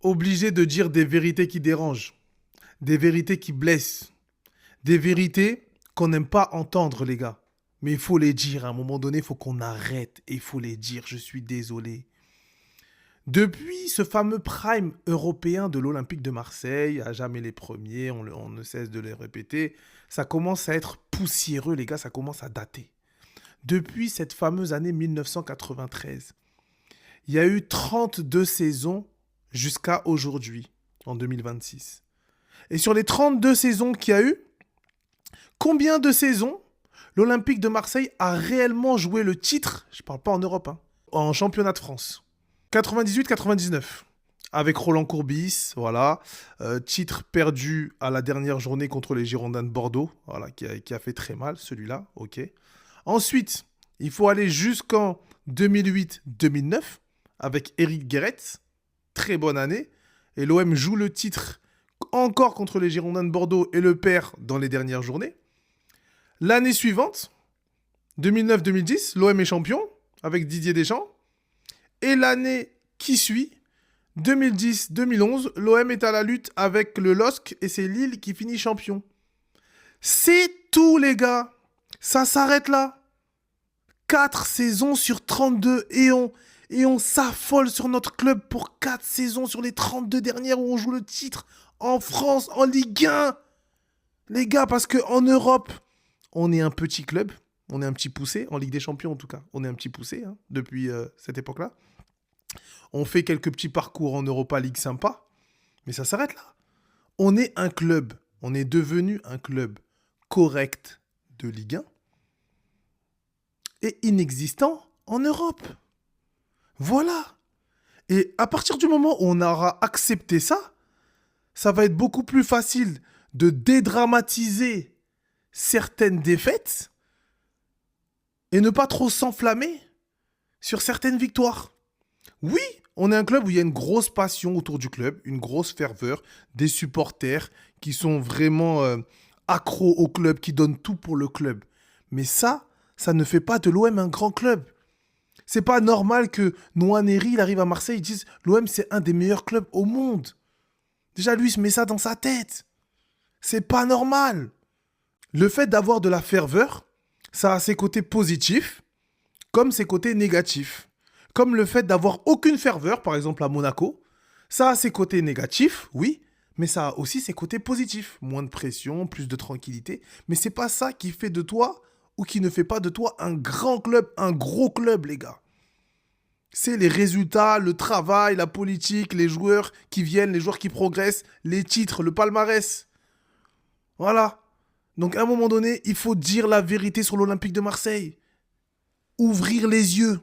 obligé de dire des vérités qui dérangent, des vérités qui blessent, des vérités qu'on n'aime pas entendre, les gars. Mais il faut les dire, à un moment donné, il faut qu'on arrête et il faut les dire, je suis désolé. Depuis ce fameux prime européen de l'Olympique de Marseille, à jamais les premiers, on ne cesse de le répéter, ça commence à être poussiéreux, les gars, ça commence à dater. Depuis cette fameuse année 1993, il y a eu 32 saisons jusqu'à aujourd'hui, en 2026. Et sur les 32 saisons qu'il y a eu, combien de saisons l'Olympique de Marseille a réellement joué le titre, je ne parle pas en Europe, hein, en championnat de France? 98-99, avec Roland Courbis, voilà. Titre perdu à la dernière journée contre les Girondins de Bordeaux, voilà, qui a fait très mal, celui-là, ok. Ensuite, il faut aller jusqu'en 2008-2009, avec Eric Guéret, très bonne année, et l'OM joue le titre encore contre les Girondins de Bordeaux et le perd dans les dernières journées. L'année suivante, 2009-2010, l'OM est champion, avec Didier Deschamps. Et l'année qui suit, 2010-2011, l'OM est à la lutte avec le LOSC et c'est Lille qui finit champion. C'est tout, les gars. Ça s'arrête là. 4 saisons sur 32 et on s'affole sur notre club pour 4 saisons sur les 32 dernières où on joue le titre en France, en Ligue 1. Les gars, parce qu'en Europe, on est un petit club. On est un petit poussé, en Ligue des Champions en tout cas. On est un petit poussé hein, depuis cette époque-là. On fait quelques petits parcours en Europa League sympa, mais ça s'arrête là. On est un club, on est devenu un club correct de Ligue 1 et inexistant en Europe. Voilà. Et à partir du moment où on aura accepté ça, ça va être beaucoup plus facile de dédramatiser certaines défaites et ne pas trop s'enflammer sur certaines victoires. Oui, on est un club où il y a une grosse passion autour du club, une grosse ferveur, des supporters qui sont vraiment accros au club, qui donnent tout pour le club. Mais ça ne fait pas de l'OM un grand club. C'est pas normal que Nwaneri, il arrive à Marseille, il dise l'OM c'est un des meilleurs clubs au monde. Déjà lui il se met ça dans sa tête. C'est pas normal. Le fait d'avoir de la ferveur, ça a ses côtés positifs, comme ses côtés négatifs. Comme le fait d'avoir aucune ferveur, par exemple à Monaco, ça a ses côtés négatifs, oui, mais ça a aussi ses côtés positifs. Moins de pression, plus de tranquillité. Mais c'est pas ça qui fait de toi ou qui ne fait pas de toi un grand club, un gros club, les gars. C'est les résultats, le travail, la politique, les joueurs qui viennent, les joueurs qui progressent, les titres, le palmarès. Voilà. Donc à un moment donné, il faut dire la vérité sur l'Olympique de Marseille. Ouvrir les yeux.